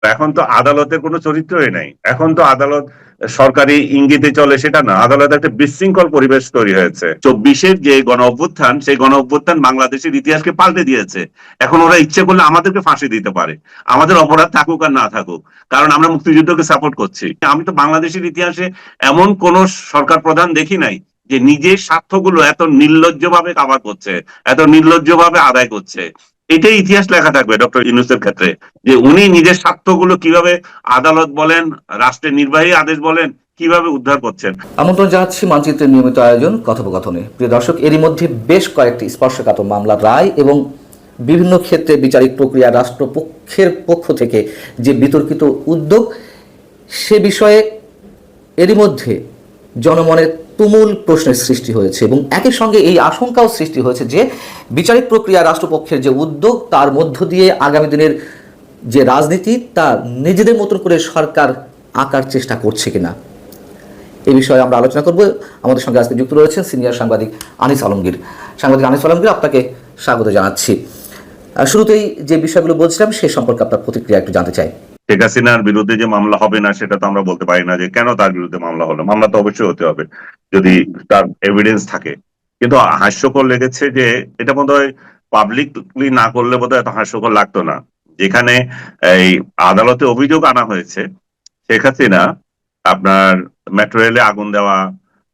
এখন তো আদালতের কোনো চরিত্রই নাই। এখন তো আদালত সরকারি ইঙ্গিতে চলে সেটা না, আদালত একটা বিশৃঙ্খল পরিবেশ তৈরি হয়েছে। 24-এর যে গণ অভ্যুত্থান, সেই গণ অভ্যুত্থান বাংলাদেশের ইতিহাসকে পাল্টে দিয়েছে। এখন ওরা ইচ্ছে করলে আমাদেরকে ফাঁসি দিতে পারে, আমাদের অপরাধ থাকুক আর না থাকুক, কারণ আমরা মুক্তিযুদ্ধকে সাপোর্ট করছি। আমি তো বাংলাদেশের ইতিহাসে এমন কোন সরকার প্রধান দেখি নাই যে নিজের স্বার্থগুলো এত নির্লজ্জভাবে কাভার করছে, এত নির্লজ্জভাবে আদায় করছে। এটাই ইতিহাস লেখা থাকবে ডক্টর ইউনূসের ক্ষেত্রে, যে উনি নিজের স্বার্থগুলো কিভাবে আদালত বলেন, রাষ্ট্রের নির্বাহী আদেশ বলেন, কিভাবে উদ্ধার করছেন। আমন্ত্রণ জানাচ্ছি মানচিত্রের নিয়মিত আয়োজন কথোপকথনে। প্রিয় দর্শক, এরই মধ্যে বেশ কয়েকটি স্পর্শকাতর মামলার রায় এবং বিভিন্ন ক্ষেত্রে বিচারিক প্রক্রিয়া রাষ্ট্রপক্ষের পক্ষ থেকে যে বিতর্কিত উদ্যোগ, সে বিষয়ে এরই মধ্যে জনমনে তুমুল প্রশ্নের সৃষ্টি হয়েছে এবং একই সঙ্গে এই আশঙ্কাও সৃষ্টি হয়েছে যে বিচারিক প্রক্রিয়া রাষ্ট্রপক্ষের যে উদ্যোগ, তার মধ্য দিয়ে আগামী দিনের যে রাজনীতি তা নিজেদের মতন করে সরকার আঁকার চেষ্টা করছে কিনা, এই বিষয়ে আমরা আলোচনা করব। আমাদের সঙ্গে আজকে যুক্ত রয়েছেন সিনিয়র সাংবাদিক আনিস আলমগীর। সাংবাদিক আনিস আলমগীর, আপনাকে স্বাগত জানাচ্ছি। শুরুতেই যে বিষয়গুলো বলছিলাম সে সম্পর্কে আপনার প্রতিক্রিয়া একটু জানতে চাই। শেখ হাসিনার বিরুদ্ধে যে মামলা হবে না সেটা তো আমরা বলতে পারি না, যে কেন তার বিরুদ্ধে মামলা হলো। মামলা তো অবশ্যই হতে হবে যদি তার এভিডেন্স থাকে। কিন্তু হাস্যকর লেগেছে যে এটা বোধহয় পাবলিকলি না করলে বোধহয় এত হাস্যকর লাগতো না। যেখানে এই আদালতে অভিযোগ আনা হয়েছে শেখ হাসিনা আপনার মেট্রো রেলে আগুন দেওয়া,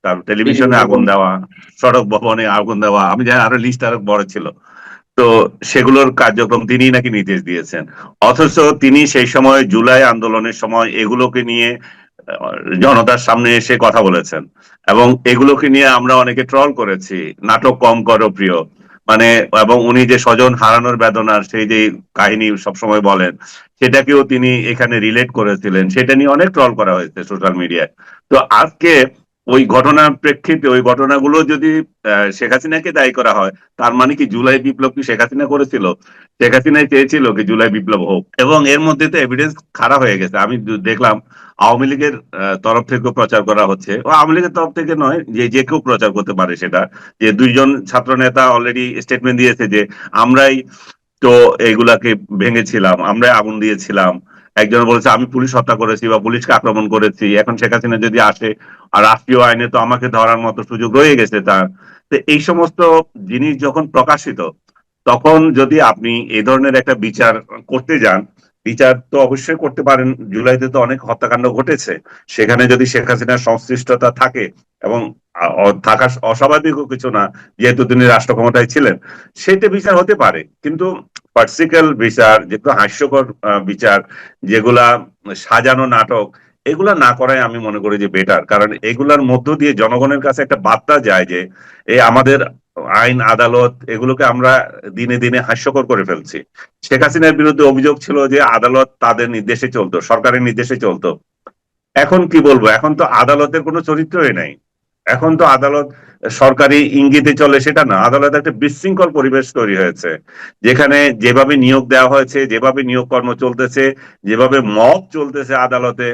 তার টেলিভিশনে আগুন দেওয়া, সড়ক ভবনে আগুন দেওয়া, আমি জানি আরো লিস্ট আরো বড় ছিল। তো সেগুলোর কার্যক্রম তিনি নাকি নির্দেশ দিয়েছেন, অথচ তিনি সেই সময় জুলাই আন্দোলনের সময় এগুলোকে নিয়ে জনতার সামনে এসে কথা বলেছেন, এবং এগুলোকে নিয়ে আমরা অনেকে ট্রল করেছি, নাটক কম করো প্রিয়, মানে, এবং উনি যে স্বজন হারানোর বেদনার সেই যে কাহিনী সবসময় বলেন, সেটাকেও তিনি এখানে রিলেট করেছিলেন, সেটা নিয়ে অনেক ট্রল করা হয়েছে সোশ্যাল মিডিয়ায়। তো আজকে ওই ঘটনার প্রেক্ষিতে ওই ঘটনাগুলো যদি শেখ হাসিনাকে দায়ী করা হয়, তার মানে কি জুলাই বিপ্লব কি শেখ হাসিনা করেছিল? শেখ হাসিনাই চেয়েছিল কি জুলাই বিপ্লব হোক, এবং এর মধ্যে তো এভিডেন্স খারাপ হয়ে গেছে। আমি দেখলাম আওয়ামী লীগের তরফ থেকেও প্রচার করা হচ্ছে, ও আওয়ামী লীগের তরফ থেকে নয়, যে যে কেউ প্রচার করতে পারে সেটা, যে দুইজন ছাত্র নেতা অলরেডি স্টেটমেন্ট দিয়েছে যে আমরাই তো এইগুলাকে ভেঙেছিলাম, আমরাই আগুন দিয়েছিলাম। একজন বলেছে আমি পুলিশ হত্যা করেছি বা পুলিশকে আক্রমণ করেছি। এখন শেখ হাসিনা যদি আসে, আর রাষ্ট্রীয় আইনে তো আমাকে ধরার মতো সুযোগ রয়ে গেছে তার। তো এই সমস্ত জিনিস যখন প্রকাশিত, তখন যদি আপনি এই ধরনের একটা বিচার করতে যান, বিচার তো অবশ্যই করতে পারেন। জুলাইতে তো অনেক হত্যাকাণ্ড ঘটেছে, সেখানে যদি শেখ হাসিনার সংশ্লিষ্টতা থাকে, এবং থাকা অস্বাভাবিকও কিছু না, যেহেতু তিনি রাষ্ট্র ক্ষমতায় ছিলেন, সেটা বিচার হতে পারে। কিন্তু পার্সিক্যাল বিচার, যেগুলো হাস্যকর বিচার, যেগুলা সাজানো নাটক, এগুলা না করাই আমি মনে করি যে বেটার। কারণ এগুলার মধ্য দিয়ে জনগণের কাছে একটা বার্তা যায় যে এই আমাদের আইন আদালত এগুলোকে আমরা দিনে দিনে হাস্যকর করে ফেলছি। শেখ হাসিনার বিরুদ্ধে অভিযোগ ছিল যে আদালত তাদের নির্দেশে চলতো, সরকারের নির্দেশে চলতো। এখন কি বলবো, এখন তো আদালতের কোনো চরিত্রই নাই। এখন তো আদালত সরকারি ইঙ্গিতে চলে সেটা না, আদালত একটা বিশৃঙ্খল পরিবেশ তৈরি হয়েছে, যেখানে যেভাবে নিয়োগ দেওয়া হয়েছে, যেভাবে নিয়োগ কর্ম চলতেছে, যেভাবে মব চলতেছে আদালতে,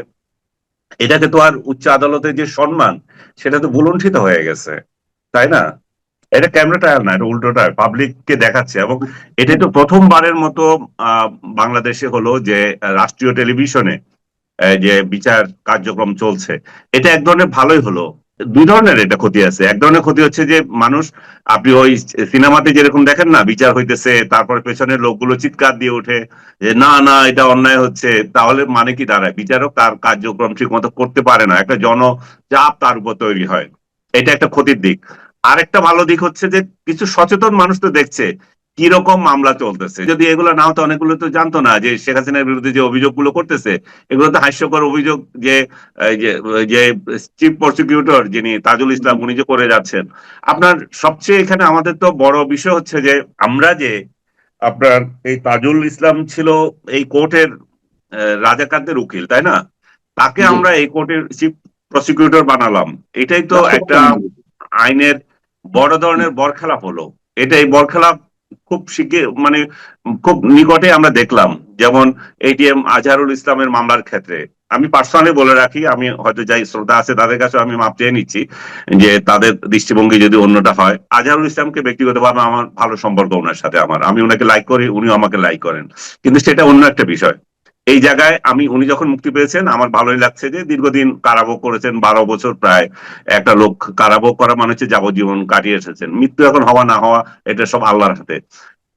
এটাকে তো আর উচ্চ আদালতের যে সম্মান, সেটা তো ভুলুণ্ঠিত হয়ে গেছে, তাই না? এটা ক্যামেরা ট্রায়াল না, এটা উল্টোটা পাবলিককে দেখাচ্ছে। এবং এটা তো প্রথমবারের মতো আহ বাংলাদেশে হলো যে রাষ্ট্রীয় টেলিভিশনে যে বিচার কার্যক্রম চলছে। এটা এক ধরনের ভালোই হলো। দুই ধরনের এটা ক্ষতি আছে। এক ধরনের ক্ষতি হচ্ছে যে মানুষ, আপনি ওই সিনেমাতে যেরকম দেখেন না, বিচার হইতেছে, তারপর পেছনের লোকগুলো চিৎকার দিয়ে ওঠে যে না না এটা অন্যায় হচ্ছে, তাহলে মানে কি দাঁড়ায়, বিচারক তার কার্যক্রম ঠিক মতো করতে পারে না, একটা জনচাপ তার উপর তৈরি হয়। এটা একটা ক্ষতির দিক। আরেকটা ভালো দিক হচ্ছে যে কিছু সচেতন মানুষ তো দেখছে কিরকম মামলা চলতেছে। যদি এগুলো না হতো, অনেকগুলো তো জানতো না যে শেখ হাসিনার বিরুদ্ধে যে অভিযোগগুলো করতেছে, এগুলো তো হাস্যকর অভিযোগ। যে এই যে যে চিফ প্রসিকিউটর যিনি তাজুল ইসলাম, উনি যে করে যাচ্ছেন। আপনার সবচেয়ে এখানে আমাদের তো বড় বিষয় হচ্ছে যে আমরা যে আপনার এই তাজুল ইসলাম ছিল এই কোর্টের রাজাকারদের উকিল, তাই না? তাকে আমরা এই কোর্টের চিফ প্রসিকিউটর বানালাম। এটাই তো একটা আইনের বড় ধরনের বরখেলাপ হলো। এটা এই বরখেলাপ খুব শিগগির, মানে খুব নিকটে আমরা দেখলাম। যেমন এটিএম আজহারুল ইসলামের মামলার ক্ষেত্রে আমি পার্সোনালি বলে রাখি, আমি হয়তো যাই শ্রোতা আছে তাদের কাছে আমি মাপ চেয়ে নিচ্ছি যে তাদের দৃষ্টিভঙ্গি যদি অন্যটা হয়। আজহারুল ইসলামকে ব্যক্তিগতভাবে আমার ভালো সম্পর্ক ওনার সাথে, আমি ওনাকে লাইক করি, উনিও আমাকে লাইক করেন, কিন্তু সেটা অন্য একটা বিষয়। এই জায়গায় উনি যখন মুক্তি পেয়েছেন আমার ভালোই লাগছে যে দীর্ঘদিন কারাভোগ করেছেন, 12 বছর প্রায়। একটা লোক কারাভোগ করা মানে হচ্ছে যাবজ্জীবন কাটিয়ে এসেছেন। মৃত্যু এখন হওয়া না হওয়া এটা সব আল্লাহর হাতে।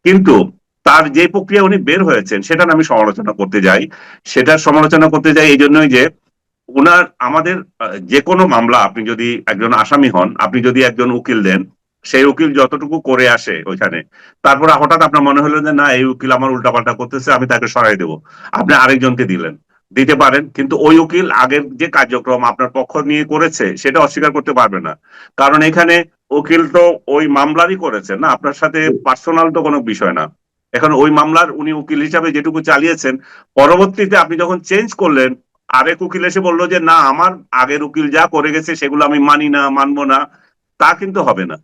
কিন্তু তার যে প্রক্রিয়া উনি বের হয়েছেন সেটা আমি সমালোচনা করতে যাই। সেটার সমালোচনা করতে যাই এই জন্যই যে উনার আমাদের যে কোনো মামলা আপনি যদি একজন আসামি হন, আপনি যদি একজন উকিল দেন, সেই উকিল যতটুকু করে আসে ওইখানে, তারপরে হঠাৎ আপনার মনে হলো যে না এই উকিল আমার উল্টাপাল্টা করতেছে, আমি তাকে সরাই দেবো, আপনি আরেকজনকে দিলেন, দিতে পারেন, কিন্তু ওই উকিল আগের যে কার্যক্রম আপনার পক্ষ নিয়ে করেছে সেটা অস্বীকার করতে পারবে না। কারণ এখানে উকিল তো ওই মামলারই করেছে না, আপনার সাথে পার্সোনাল তো কোনো বিষয় না। এখন ওই মামলার উনি উকিল হিসাবে যেটুকু চালিয়েছেন, পরবর্তীতে আপনি যখন চেঞ্জ করলেন, আরেক উকিল এসে বললো যে না আমার আগের উকিল যা করে গেছে সেগুলো আমি মানি না, মানবো না, তা কিন্তু হবে না।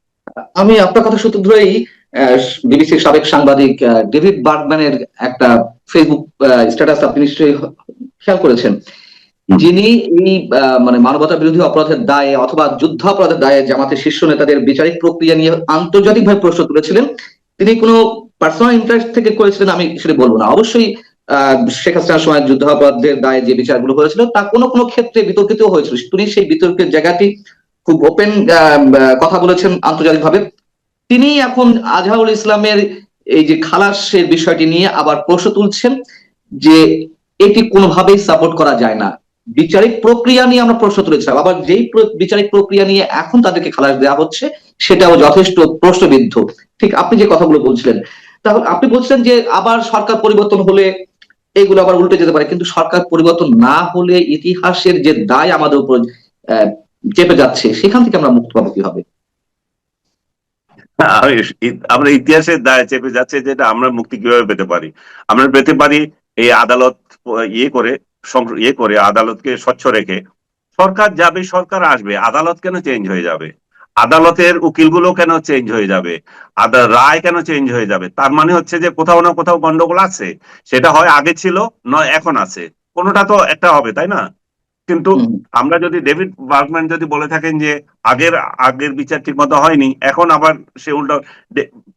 আমি আপনার কথা সূত্র ধরেই বিবিসির সাবেক সাংবাদিক ডেভিড বার্গম্যানের একটা ফেসবুক স্ট্যাটাস আপনি নিশ্চয়ই খেয়াল করেছেন, যিনি এই মানে মানবতা বিরোধী অপরাধের দায়ে অথবা যুদ্ধাপরাধের দায়ে জামাতের শীর্ষ নেতাদের বিচারিক প্রক্রিয়া নিয়ে আন্তর্জাতিকভাবে প্রশ্ন তুলেছিলেন। তিনি কোনো পার্সোনাল ইন্টারেস্ট থেকে করেছিলেন আমি সেটা বলবো না, অবশ্যই শেখ হাসিনার সময় যুদ্ধাপরাধের দায়ে যে বিচারগুলো হয়েছিল তা কোনো কোনো ক্ষেত্রে বিতর্কিত হয়েছিল, তিনি সেই বিতর্কের জায়গাটি খুব ওপেন কথা বলেছেন আন্তর্জাতিকভাবে। তিনি এখন আজহারুল ইসলামের এই যে খালাসের বিষয়টি নিয়ে আবার প্রশ্ন তুলছেন যে এটি কোনোভাবেই সাপোর্ট করা যায় না। বিচারিক প্রক্রিয়া নিয়ে আমরা প্রশ্ন তুলেছিলাম, আবার যেই বিচারিক প্রক্রিয়া নিয়ে এখন তাদেরকে খালাস দেওয়া হচ্ছে সেটাও যথেষ্ট প্রশ্নবিদ্ধ। ঠিক আপনি যে কথাগুলো বলছিলেন, তাহলে আপনি বলছিলেন যে আবার সরকার পরিবর্তন হলে এগুলো আবার উল্টে যেতে পারে, কিন্তু সরকার পরিবর্তন না হলে ইতিহাসের যে দায় আমাদের উপর চেপে যাচ্ছে সেখান থেকে আমরা মুক্ত পাবো কিভাবে? আমরা ইতিহাসের দায় চেপে যাচ্ছে, যেটা আমরা মুক্তি কিভাবে পেতে পারি? আমরা পেতে পারি এই আদালত ইয়ে করে আদালতকে স্বচ্ছ রেখে। সরকার যাবে, সরকার আসবে, আদালত কেন চেঞ্জ হয়ে যাবে? আদালতের উকিলগুলো কেন চেঞ্জ হয়ে যাবে? রায় কেন চেঞ্জ হয়ে যাবে? তার মানে হচ্ছে যে কোথাও না কোথাও গন্ডগোল আছে। সেটা হয় আগে ছিল, নয় এখন আছে, কোনোটা তো একটা হবে, তাই না? কিন্তু আমরা যদি ডেভিড বার্গম্যান যদি বলে থাকেন যে আগের আগের বিচার ঠিক মতো হয়নি, এখন আবার সে উল্টো,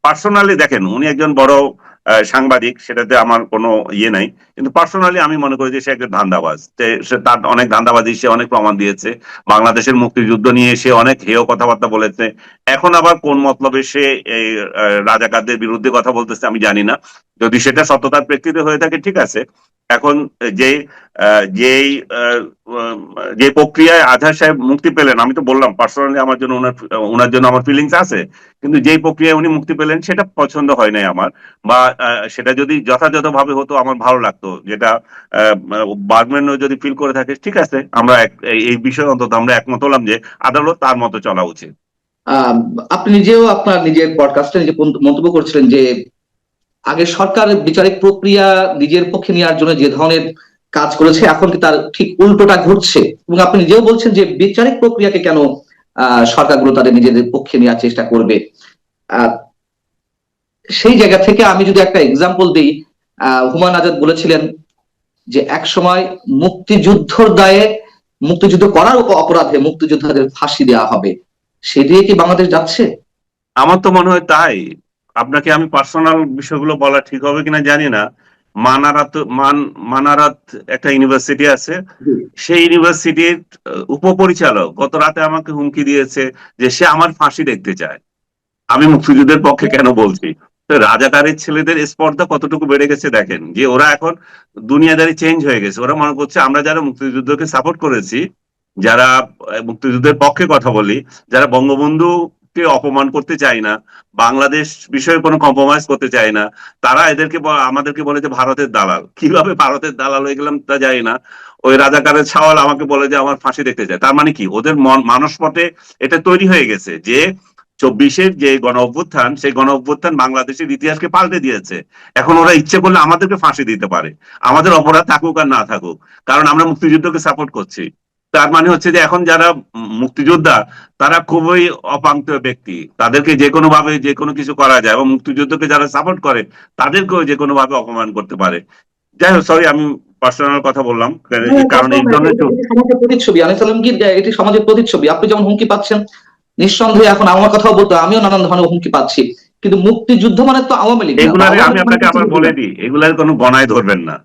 পার্সোনালি দেখেন উনি একজন বড় সাংবাদিক, সেটাতে আমার কোনো ইয়ে নাই, কিন্তু পার্সোনালি আমি মনে করি যে সে একজন ধান্দাবাজ। সে তার অনেক ধান্দাবাজি সে অনেক প্রমাণ দিয়েছে। বাংলাদেশের মুক্তিযুদ্ধ নিয়ে সে অনেক হেয় কথাবার্তা বলেছে। এখন আবার কোন মতলবে সে এই রাজাকারদের বিরুদ্ধে কথা বলতেছে আমি জানি না। যদি সেটা সত্যতার প্রেক্ষিতে হয়ে থাকে ঠিক আছে। এখন যে যেই যে প্রক্রিয়ায় আজহার সাহেব মুক্তি পেলেন, আমি তো বললাম পার্সোনালি আমার জন্য ওনার জন্য আমার ফিলিংস আছে, কিন্তু যেই প্রক্রিয়ায় উনি মুক্তি পেলেন সেটা পছন্দ হয় নাই আমার, বা সেটা যদি যথাযথভাবে হতো আমার ভালো লাগতো, যেটা বার্গম্যানও যদি ফিল করে থাকে ঠিক আছে, আমরা এই বিষয়ে অন্তত আমরা একমত হলাম যে আদালত তার মতো চলা উচিত। আপনি নিজেও আপনার নিজের পডকাস্টে নিজে মন্তব্য করছিলেন যে আগে সরকার বিচারিক প্রক্রিয়া নিজের পক্ষে নেওয়ার জন্য যে ধরনের কাজ করেছে এখন কি তার ঠিক উল্টোটা ঘটছে, এবং আপনি নিজেও বলছেন যে বিচারিক প্রক্রিয়াকে কেন সরকারগুলো তাদের নিজেদের পক্ষে নেওয়ার চেষ্টা করবে। সেই জায়গা থেকে আমি যদি একটা এক্সাম্পল দিই, হুমায়ুন আজাদ বলেছিলেন যে এক সময় মুক্তিযুদ্ধর দায়ে, মুক্তিযুদ্ধ করার অপরাধে মুক্তিযোদ্ধাদের ফাঁসি দেওয়া হবে, সেদিকে কি বাংলাদেশ যাচ্ছে? আমার তো মনে হয় তাই। আপনাকে আমি পার্সোনাল বিষয়গুলো বলা ঠিক হবে কিনা জানি না। মানারাত একটা ইউনিভার্সিটি আছে, সেই ইউনিভার্সিটির উপপরিচালক গত রাতে আমাকে হুমকি দিয়েছে যে সে আমার ফাঁসি দেখতে চায়। আমি মুক্তিযুদ্ধের পক্ষে কেন বলছি? রাজাকারের ছেলেদের স্পর্ধা কতটুকু বেড়ে গেছে দেখেন, যে ওরা এখন দুনিয়াদারি চেঞ্জ হয়ে গেছে। ওরা মনে করছে আমরা যারা মুক্তিযুদ্ধকে সাপোর্ট করেছি, যারা মুক্তিযুদ্ধের পক্ষে কথা বলি, যারা বঙ্গবন্ধুকে অপমান করতে চাই না, বাংলাদেশ বিষয়ে কোনো কম্প্রোমাইজ করতে চাই না, তারা আমাদেরকে বলে যে ভারতের দালাল। কিভাবে ভারতের দালাল হয়ে গেলাম তা জানি না। ওই রাজাকারের ছাওয়াল আমাকে বলে যে আমার ফাঁসি দেখতে চায়। তার মানে কি ওদের মানসপটে এটা তৈরি হয়ে গেছে যে 24-এর যে গণ অভ্যুত্থান, সেই গণ অভ্যুত্থান বাংলাদেশের ইতিহাসকে পাল্টে দিয়েছে। এখন ওরা ইচ্ছে করলে আমাদেরকে ফাঁসি দিতে পারে, আমাদের অপরাধ থাকুক আর না থাকুক, কারণ আমরা মুক্তিযুদ্ধকে সাপোর্ট করছি। তার মানে হচ্ছে যে এখন যারা মুক্তিযোদ্ধা তারা খুবই অপাঙ্ক্ত ব্যক্তি, তাদেরকে যে কোনো ভাবে যে কোনো কিছু করা যায়, এবং মুক্তিযুদ্ধকে যারা সাপোর্ট করে তাদেরকেও যে কোনো ভাবে অপমান করতে পারে। যাই হোক, সরি আমি পার্সোনাল কথা বললাম, কারণ এই ধরনের সমাজের প্রতিচ্ছবি, আমি সালাম কি এটি সমাজের প্রতিচ্ছবি। আপনি যেমন হুমকি পাচ্ছেন, নিঃসন্দেহে এখন আমার কথাও বলতো আমিও নানান ধরনের হুমকি পাচ্ছি, কিন্তু মুক্তিযুদ্ধ মানে তো আওয়ামী লীগ। এগুলারে আমি আপনাকে আবার বলে দিই, এগুলার কোনো গণায় ধরবেন না।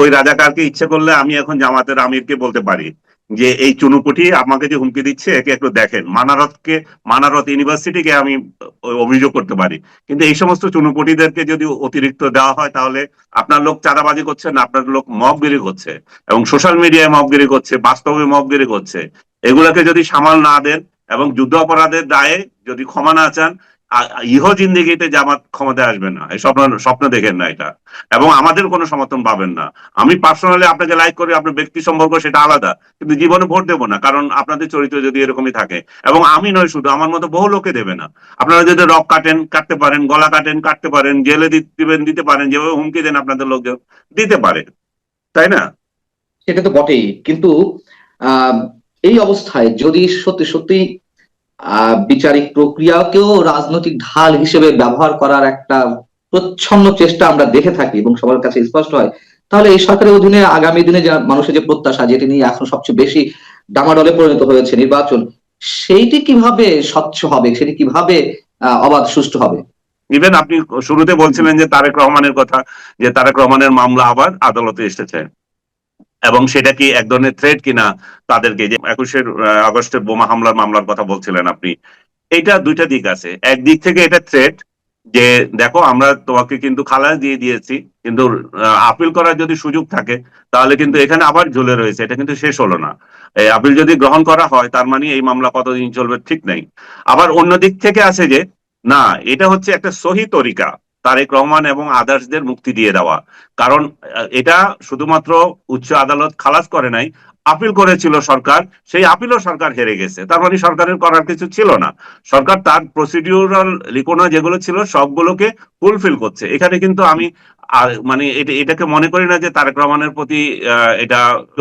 ওই রাজাকারকে ইচ্ছে করলে আমি এখন জামাতের আমিরকে বলতে পারি যে এই চুনুপুটি আমাকে যে হুমকি দিচ্ছে একে একটু দেখেন, মানারত ইউনিভার্সিটিকে আমি অভিযোগ করতে পারি। কিন্তু এই সমস্ত চুনুপুটিদেরকে যদি অতিরিক্ত দেওয়া হয়, তাহলে আপনার লোক চাঁদাবাজি করছে না, আপনার লোক মবগিরি করছে, এবং সোশ্যাল মিডিয়ায় মবগিরি করছে, বাস্তবে মবগিরি করছে। এগুলাকে যদি সামাল না দেন এবং যুদ্ধ অপরাধের দায়ে যদি ক্ষমা না চান, ইহ জিন্দিগিতে জামাত ক্ষমতায় আসবে না। এই স্বপ্ন স্বপ্ন দেখেন না এটা, এবং আমাদের কোনো সমর্থন পাবেন না। আমি পার্সোনালি আপনাকে লাইক করি, আপনার ব্যক্তি সম্পর্ক সেটা আলাদা, কিন্তু জীবনে ভোট দেবো না, কারণ আপনাদের চরিত্র যদি এরকমই থাকে। এবং আমি নয় শুধু, আমার মতো বহু লোকে দেবে না। আপনারা যদি রক কাটতে পারেন, গলা কাটতে পারেন, জেলে দিতে পারেন, যেভাবে হুমকি দেন আপনাদের লোকজন দিতে পারে, তাই না? সেটা তো বটেই, কিন্তু আহ এই অবস্থায় যদি সত্যি সত্যি বিচারিক প্রক্রিয়াকেও রাজনৈতিক ঢাল হিসেবে ব্যবহার করার একটা প্রচ্ছন্ন চেষ্টা আমরা দেখে থাকি এবং সবার কাছে স্পষ্ট হয়, তাহলে এই সরকারের অধীনে আগামী দিনে যা মানুষের যে প্রত্যাশা, যেটি নিয়ে এখন সবচেয়ে বেশি ডামাডোলে পরিণত হয়েছে নির্বাচন, সেইটি কিভাবে স্বচ্ছ হবে, সেটি কিভাবে অবাধ সুষ্ঠু হবে? ইভেন আপনি শুরুতে বলছিলেন যে তারেক রহমানের কথা, যে তারেক রহমানের মামলা আবার আদালতে এসেছে, এবং সেটা কি এক ধরনের থ্রেট কিনা তাদেরকে, যে 21 আগস্টের বোমা হামলার মামলার কথা বলছিলেন আপনি। এটা দুইটা দিক আছে। একদিক থেকে এটা থ্রেট, যে দেখো আমরা তোমাকে কিন্তু খালাস দিয়ে দিয়েছি, কিন্তু আপিল করার যদি সুযোগ থাকে তাহলে কিন্তু এখানে আবার ঝুলে রয়েছে, এটা কিন্তু শেষ হলো না। এই আপিল যদি গ্রহণ করা হয় তার মানে এই মামলা কতদিন চলবে ঠিক নেই। আবার অন্য দিক থেকে আছে যে না, এটা হচ্ছে একটা সহি তরিকা তারেক রহমান এবং আদার্সদের মুক্তি দিয়ে দেওয়া। কারণ এটা শুধুমাত্র উচ্চ আদালত খালাস করে নাই, আপিল করেছিল সরকার, সেই আপিলও সরকার হেরে গেছে। তার মানে সরকারের করার কিছু ছিল না। সরকার তার প্রসিডিউরাল রিকোনা যেগুলো ছিল সবগুলোকে ফুলফিল করছে। এখানে কিন্তু আমি মানে এটাকে মনে করি না যে তারেক রহমানের প্রতি এটা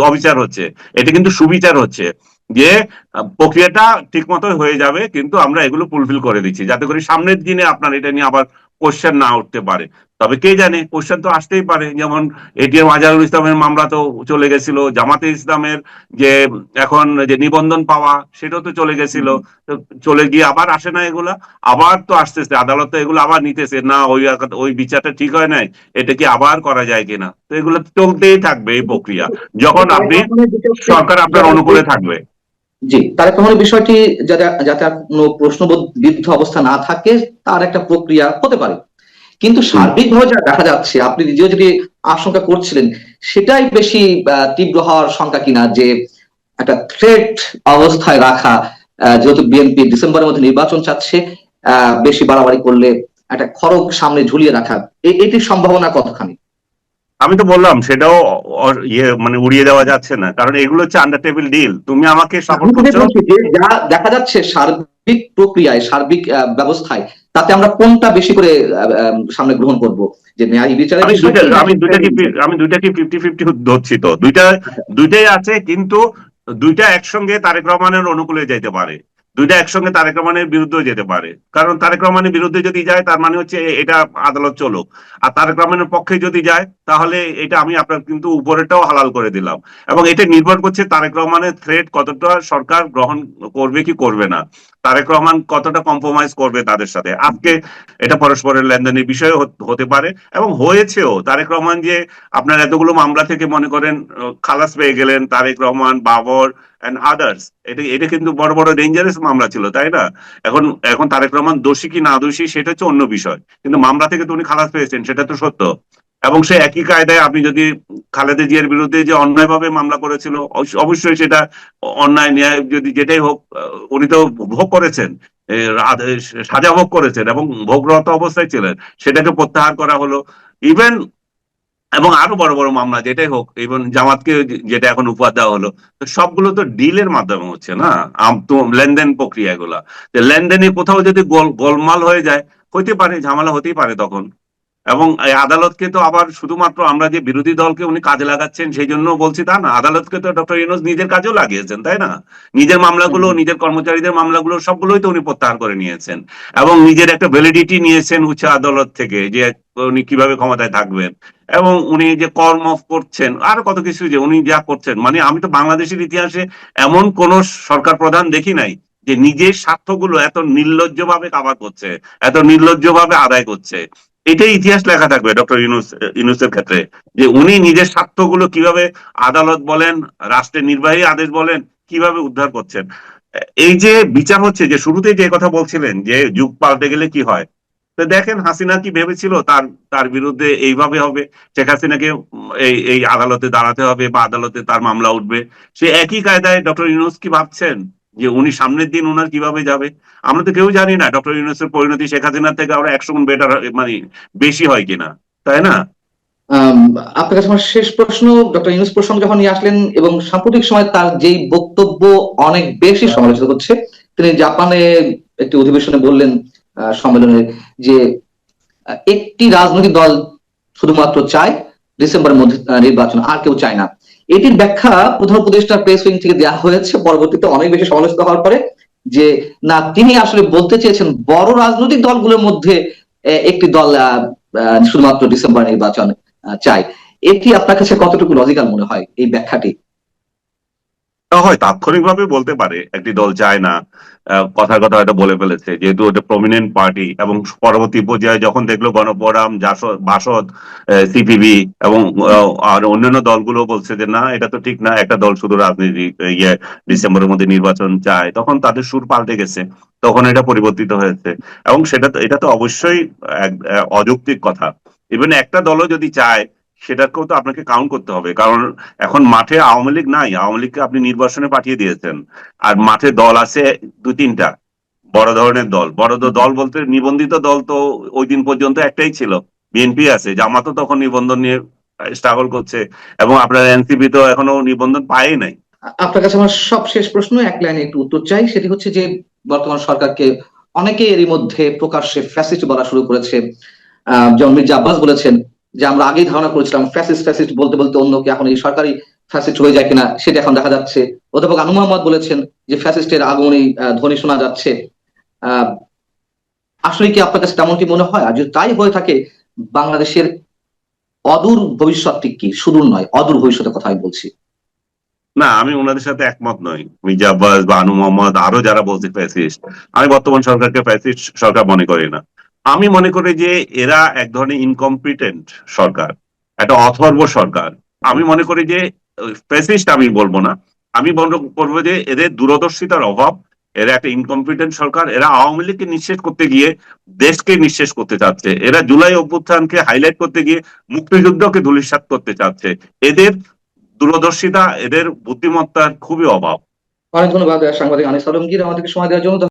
অবিচার হচ্ছে, এটা কিন্তু সুবিচার হচ্ছে, যে প্রক্রিয়াটা ঠিক মতো হয়ে যাবে, কিন্তু আমরা এগুলো ফুলফিল করে দিচ্ছি যাতে করে সামনের দিনে আপনার এটা নিয়ে আবার কোশ্চেন না উঠতে পারে। তবে কে জানে, কোশ্চেন তো আসতেই পারে। যেমন এটিএম আজহারুল ইসলামের মামলা তো চলে গেছিল, জামাতে ইসলামের যে এখন যে নিবন্ধন পাওয়া সেটাও তো চলে গেছিল, তো চলে গিয়ে আবার আসে না এগুলা, আবার তো আসতেছে আদালত, এগুলো আবার নিতেছে না, ওই বিচারটা ঠিক হয় নাই, এটা কি আবার করা যায় কিনা। তো এগুলো চলতেই থাকবে এই প্রক্রিয়া, যখন আপনি সরকার আপনার অনুকূলে থাকবে। জি, তারেক রহমানের বিষয়টি যাতে যাতে আর কোনো প্রশ্নবিদ্ধ অবস্থা না থাকে, তার একটা প্রক্রিয়া হতে পারে। কিন্তু সার্বিকভাবে যা দেখা যাচ্ছে, আপনি নিজেও যদি আশঙ্কা করছিলেন, সেটাই বেশি তীব্র হওয়ার শঙ্কা কিনা, যে একটা থ্রেট অবস্থায় রাখা, যেহেতু বিএনপি ডিসেম্বরের মধ্যে নির্বাচন চাচ্ছে, বেশি বাড়াবাড়ি করলে একটা খড়গ সামনে ঝুলিয়ে রাখা, এটির সম্ভাবনা কতখানি? আমি তো বললাম সেটাও ইয়ে মানে উড়িয়ে দেওয়া যাচ্ছে না, কারণ এগুলো হচ্ছে আন্ডার টেবিল ডিল। তুমি আমাকে সাপোর্ট করছো, বলছি যে যা দেখা যাচ্ছে সার্বিক প্রক্রিয়ায়, সার্বিক ব্যবস্থায়, তাতে আমরা কোনটা বেশি করে সামনে গ্রহণ করব, যে ন্যায় বিচারের আমি দুইটা বিষয়টি আমি নাকি? দুইটাকে 50-50 ধরছি। তো দুইটাই আছে, কিন্তু দুইটা একসঙ্গে তারেক রহমানের অনুকূলে যেতে পারে, দুইটা একসঙ্গে তারেক রহমানের বিরুদ্ধে যেতে পারে। কারণ তারেক রহমানের বিরুদ্ধে যদি যায় তার মানে হচ্ছে এটা আদালত চলুক, আর তারেক রহমানের পক্ষে যদি যায় তাহলে এটা আমি আপনার কিন্তু উপরেটাও হালাল করে দিলাম। এবং এটা নির্ভর করছে তারেক রহমানের থ্রেট কতটা সরকার গ্রহণ করবে কি করবে না, তারেক রহমান কতটা কম্প্রোমাইজ করবে তাদের সাথে। আজকে এটা পরস্পরের লেনদেনের বিষয় হতে পারে, এবং হয়েছেও। তারেক রহমান যে আপনার এতগুলো মামলা থেকে মনে করেন খালাস পেয়ে গেলেন, তারেক রহমান, বাবর এন্ড আদার্স, এটা কিন্তু বড় বড় ডেঞ্জারাস মামলা ছিল, তাই না? এখন এখন তারেক রহমান দোষী কি না দোষী সেটা হচ্ছে অন্য বিষয়, কিন্তু মামলা থেকে তো উনি খালাস পেয়েছেন, সেটা তো সত্য। এবং সে একই কায়দায় আপনি যদি খালেদা জিয়ার বিরুদ্ধে যে অন্যায়ভাবে মামলা করেছিল, অবশ্যই সেটা অন্যায় ন্যায় যদি যেটাই হোক, উনি তো ভোগ করেছেন, সাজা ভোগ করেছেন এবং ভোগরত অবস্থায় ছিলেন, সেটাকে প্রত্যাহার করা হলো। ইভেন এবং আরো বড় বড় মামলা যেটাই হোক, ইভেন জামাতকে যেটা এখন উপহার দেওয়া হলো, তো সবগুলো তো ডিলের মাধ্যমে হচ্ছে না, তো লেনদেন প্রক্রিয়া এগুলা। লেনদেনে কোথাও যদি গোলমাল হয়ে যায়, হইতে পারে, ঝামেলা হতেই পারে তখন। এবং এই আদালতকে তো আবার শুধুমাত্র আমরা যে বিরোধী দলকে উনি কাজে লাগাচ্ছেন সেই জন্য বলছি তা না, আদালতকে তো ডক্টর ইউনূস নিজের কাজেও লাগিয়েছেন, তাই না? নিজের মামলাগুলো, নিজের কর্মচারীদের মামলাগুলো সবগুলোই তো উনি প্রত্যাহার করে নিয়েছেন, এবং নিজের একটা ভ্যালিডিটি নিয়েছেন উচ্চ আদালত থেকে, যে উনি কিভাবে ক্ষমতায় থাকবেন, এবং উনি যে কর্ম করছেন, আরো কত কিছু যে উনি যা করছেন। মানে আমি তো বাংলাদেশের ইতিহাসে এমন কোন সরকার প্রধান দেখি নাই যে নিজের স্বার্থগুলো এত নির্লজ্জভাবে কাভার করছে, এত নির্লজ্জভাবে আদায় করছে। এটাই ইতিহাস লেখা থাকবে ডক্টর ইউনূসের ক্ষেত্রে, যে উনি নিজের স্বার্থগুলো কিভাবে আদালত বলেন, রাষ্ট্রের নির্বাহী আদেশ বলেন, কিভাবে উদ্ধার করছেন। এই যে বিচার হচ্ছে, যে শুরুতেই যে কথা বলছিলেন যে যুগ পাল্টে গেলে কি হয়, তো দেখেন হাসিনা কি ভেবেছিল তার তার বিরুদ্ধে এইভাবে হবে, শেখ হাসিনাকে এই এই আদালতে দাঁড়াতে হবে বা আদালতে তার মামলা উঠবে। সে একই কায়দায় ডক্টর ইউনূস কি ভাবছেন যে উনি সামনের দিন ওনার কিভাবে যাবে? আমরা তো কেউ জানি না ডক্টর ইউনূসের পরিণতি শেখ হাসিনার থেকে আরো 100 গুণ বেটার, মানে বেশি হয় কিনা, তাই না? আম, আপনার কাছে আমার শেষ প্রশ্ন, ডক্টর ইউনূস প্রসঙ্গ যখন নিয়ে আসলেন এবং সাম্প্রতিক সময় তার যেই বক্তব্য অনেক বেশি সমালোচিত হচ্ছে, তিনি জাপানে একটি অধিবেশনে বললেন, সম্মেলনে, যে একটি রাজনৈতিক দল শুধুমাত্র চায় ডিসেম্বরের মধ্যে নির্বাচন, আর কেউ চায় না। এটির ব্যাখ্যা প্রধান উপদেষ্টার প্রেস উইং থেকে দেওয়া হয়েছে পরবর্তীতে অনেক বেশি সমালোচিত হওয়ার পরে, যে না, তিনি আসলে বলতে চেয়েছেন বড় রাজনৈতিক দলগুলোর মধ্যে একটি দল শুধুমাত্র ডিসেম্বর নির্বাচন চায়। এটি আপনার কাছে কতটুকু লজিক্যাল মনে হয়, এই ব্যাখ্যাটি? হয় তাৎক্ষণিকভাবে বলতে পারে একটি দল চায় না, কথার কথা হয়তো বলে ফেলেছে, যেহেতু এটা প্রমিনেন্ট পার্টি, এবং পরবর্তী পর্যায়ে যখন দেখলো গণফোরাম, বাসদ, সিপিবি এবং আর অন্যান্য দলগুলো বলছে যে না, এটা তো ঠিক না, একটা দল শুধু রাজনীতি ইয়ে ডিসেম্বরের মধ্যে নির্বাচন চায়, তখন তাদের সুর পাল্টে গেছে, তখন এটা পরিবর্তিত হয়েছে। এবং এটা তো অবশ্যই অযৌক্তিক কথা। ইভেন একটা দলও যদি চায়, সেটাকেও তো আপনাকে কাউন্ট করতে হবে, কারণ এখন মাঠে আওয়ামী লীগ নাই, আওয়ামী লীগকে আপনি নির্বাচনে পাঠিয়ে দিয়েছেন, আর মাঠে দল আছে 2-3টা বড় ধরনের দল। দল বলতে নিবন্ধিত দল তো ওই দিন পর্যন্ত একটাই ছিল, বিএনপি আছে, জামাতও তখন নিবন্ধন নিয়ে স্ট্রাগল করছে, এবং আপনার এনসিপি তো এখনো নিবন্ধন পায়ই নাই। আপনার কাছে আমার সব শেষ প্রশ্ন, এক লাইনে একটু উত্তর চাই। সেটি হচ্ছে যে বর্তমান সরকারকে অনেকে এরই মধ্যে প্রকাশ্যে ফ্যাসিস্ট বলা শুরু করেছে। যেমন মির্জা আব্বাস বলেছেন যে আমরা আগেই ধারণা করেছিলাম ফ্যাসিস্ট ফ্যাসিস্ট বলতে বলতে অন্য কি এখন এই সরকারি ফ্যাসিস্ট হয়ে যায় কিনা, সেটা এখন দেখা যাচ্ছে। অধ্যাপক আনু মোহাম্মদ বলেছেন যে ফ্যাসিস্টের আগমনী ধ্বনি শোনা যাচ্ছে। আহ আসলে কি আপনার কাছে তেমনটি মনে হয়? আর যদি তাই হয়ে থাকে, বাংলাদেশের অদূর ভবিষ্যৎটি কি? সুদূর নয়, অদূর ভবিষ্যতের কথা আমি বলছি। না, আমি ওনাদের সাথে একমত নই। মির্জা আব্বাস বা আনু মোহাম্মদ আরো যারা বলছে ফ্যাসিস্ট, আমি বর্তমান সরকারকে ফ্যাসিস্ট সরকার মনে করি না। আমি মনে করি যে এরা এক ধরনের ইনকম্পিটেন্ট সরকার, একটা অথর্ব সরকার। আমি মনে করি যে ফ্যাসিস্ট আমি বলবো না, আমি মনে করবো যে এদের দূরদর্শিতার অভাব। এরা একটা ইনকম্পিটেন্ট সরকার, এরা আওয়ামী লীগকে নিঃশেষ করতে গিয়ে দেশকে নিঃশেষ করতে চাচ্ছে, এরা জুলাই অভ্যুত্থানকে হাইলাইট করতে গিয়ে মুক্তিযুদ্ধকে ধূলিসাৎ করতে চাচ্ছে। এদের দূরদর্শিতা, এদের বুদ্ধিমত্তার খুবই অভাব। অনেক ধন্যবাদ সাংবাদিক আনিস আলমগীর আমাদেরকে সময় দেওয়ার জন্য।